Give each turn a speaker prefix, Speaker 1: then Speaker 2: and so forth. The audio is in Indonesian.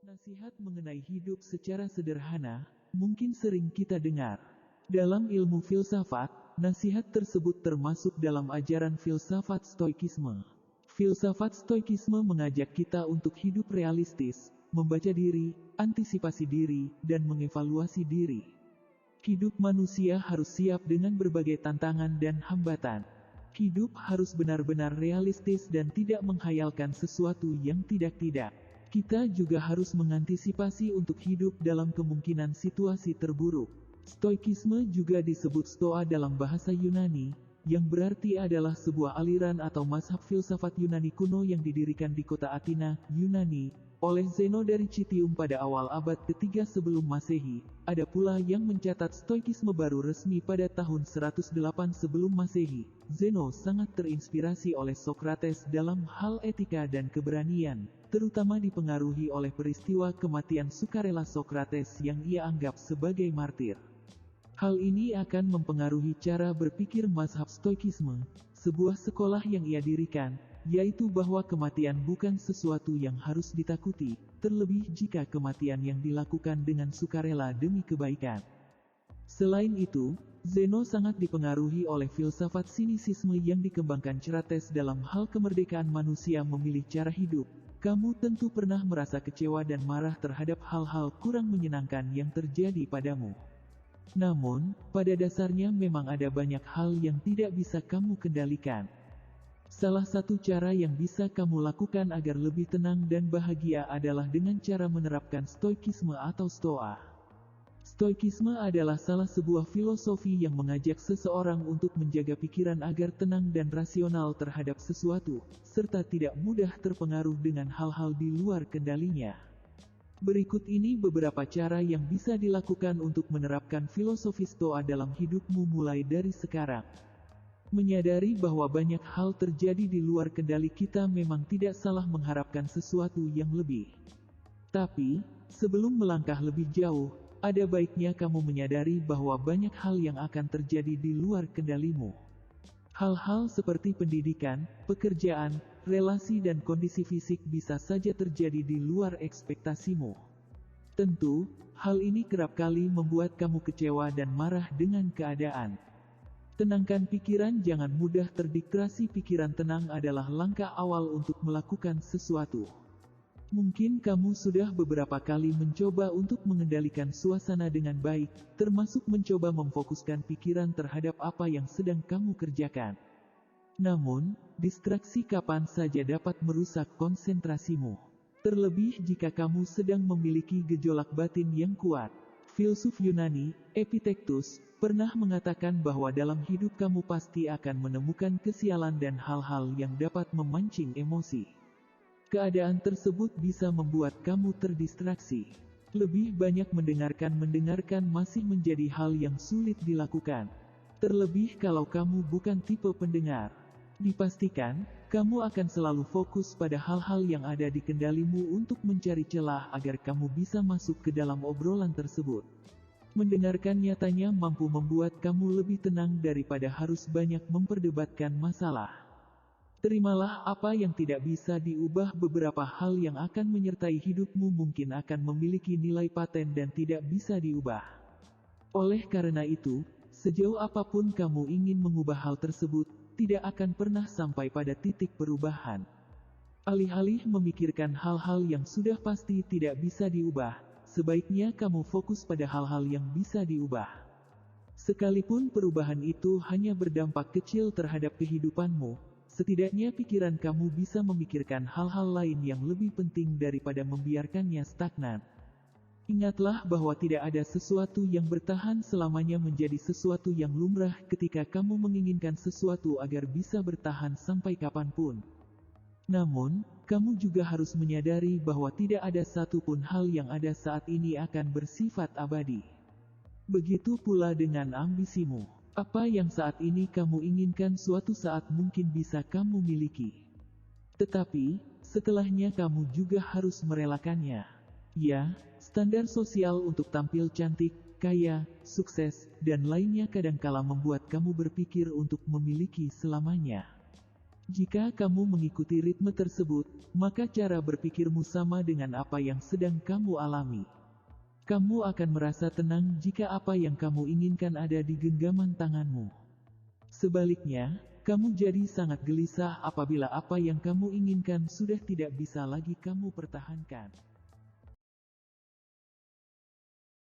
Speaker 1: Nasihat mengenai hidup secara sederhana, mungkin sering kita dengar. Dalam ilmu filsafat, nasihat tersebut termasuk dalam ajaran filsafat Stoikisme. Filsafat Stoikisme mengajak kita untuk hidup realistis, membaca diri, antisipasi diri, dan mengevaluasi diri. Hidup manusia harus siap dengan berbagai tantangan dan hambatan. Hidup harus benar-benar realistis dan tidak menghayalkan sesuatu yang tidak-tidak. Kita juga harus mengantisipasi untuk hidup dalam kemungkinan situasi terburuk. Stoikisme juga disebut Stoa dalam bahasa Yunani, yang berarti adalah sebuah aliran atau mazhab filsafat Yunani kuno yang didirikan di kota Athena, Yunani, oleh Zeno dari Citium pada awal abad ketiga sebelum Masehi. Ada pula yang mencatat Stoikisme baru resmi pada tahun 108 sebelum Masehi. Zeno sangat terinspirasi oleh Socrates dalam hal etika dan keberanian, terutama dipengaruhi oleh peristiwa kematian sukarela Socrates yang ia anggap sebagai martir. Hal ini akan mempengaruhi cara berpikir mazhab Stoikisme, sebuah sekolah yang ia dirikan, yaitu bahwa kematian bukan sesuatu yang harus ditakuti, terlebih jika kematian yang dilakukan dengan sukarela demi kebaikan. Selain itu, Zeno sangat dipengaruhi oleh filsafat sinisisme yang dikembangkan Socrates dalam hal kemerdekaan manusia memilih cara hidup. Kamu tentu pernah merasa kecewa dan marah terhadap hal-hal kurang menyenangkan yang terjadi padamu. Namun, pada dasarnya memang ada banyak hal yang tidak bisa kamu kendalikan. Salah satu cara yang bisa kamu lakukan agar lebih tenang dan bahagia adalah dengan cara menerapkan Stoikisme atau Stoa. Stoikisme adalah salah sebuah filosofi yang mengajak seseorang untuk menjaga pikiran agar tenang dan rasional terhadap sesuatu, serta tidak mudah terpengaruh dengan hal-hal di luar kendalinya. Berikut ini beberapa cara yang bisa dilakukan untuk menerapkan filosofi Stoa dalam hidupmu mulai dari sekarang. Menyadari bahwa banyak hal terjadi di luar kendali kita memang tidak salah mengharapkan sesuatu yang lebih. Tapi, sebelum melangkah lebih jauh, ada baiknya kamu menyadari bahwa banyak hal yang akan terjadi di luar kendalimu. Hal-hal seperti pendidikan, pekerjaan, relasi dan kondisi fisik bisa saja terjadi di luar ekspektasimu. Tentu, hal ini kerap kali membuat kamu kecewa dan marah dengan keadaan. Tenangkan pikiran, jangan mudah terdistrasi. Pikiran tenang adalah langkah awal untuk melakukan sesuatu. Mungkin kamu sudah beberapa kali mencoba untuk mengendalikan suasana dengan baik, termasuk mencoba memfokuskan pikiran terhadap apa yang sedang kamu kerjakan. Namun, distraksi kapan saja dapat merusak konsentrasimu. Terlebih jika kamu sedang memiliki gejolak batin yang kuat. Filsuf Yunani, Epictetus, pernah mengatakan bahwa dalam hidup kamu pasti akan menemukan kesialan dan hal-hal yang dapat memancing emosi. Keadaan tersebut bisa membuat kamu terdistraksi. Lebih banyak mendengarkan masih menjadi hal yang sulit dilakukan. Terlebih kalau kamu bukan tipe pendengar. Dipastikan, kamu akan selalu fokus pada hal-hal yang ada di kendalimu untuk mencari celah agar kamu bisa masuk ke dalam obrolan tersebut. Mendengarkan nyatanya mampu membuat kamu lebih tenang daripada harus banyak memperdebatkan masalah. Terimalah apa yang tidak bisa diubah. Beberapa hal yang akan menyertai hidupmu mungkin akan memiliki nilai paten dan tidak bisa diubah. Oleh karena itu, sejauh apapun kamu ingin mengubah hal tersebut, tidak akan pernah sampai pada titik perubahan. Alih-alih memikirkan hal-hal yang sudah pasti tidak bisa diubah, sebaiknya kamu fokus pada hal-hal yang bisa diubah. Sekalipun perubahan itu hanya berdampak kecil terhadap kehidupanmu, setidaknya pikiran kamu bisa memikirkan hal-hal lain yang lebih penting daripada membiarkannya stagnan. Ingatlah bahwa tidak ada sesuatu yang bertahan selamanya. Menjadi sesuatu yang lumrah ketika kamu menginginkan sesuatu agar bisa bertahan sampai kapanpun. Namun, kamu juga harus menyadari bahwa tidak ada satupun hal yang ada saat ini akan bersifat abadi. Begitu pula dengan ambisimu. Apa yang saat ini kamu inginkan suatu saat mungkin bisa kamu miliki. Tetapi, setelahnya kamu juga harus merelakannya. Ya, standar sosial untuk tampil cantik, kaya, sukses, dan lainnya kadangkala membuat kamu berpikir untuk memiliki selamanya. Jika kamu mengikuti ritme tersebut, maka cara berpikirmu sama dengan apa yang sedang kamu alami. Kamu akan merasa tenang jika apa yang kamu inginkan ada di genggaman tanganmu. Sebaliknya, kamu jadi sangat gelisah apabila apa yang kamu inginkan sudah tidak bisa lagi kamu pertahankan.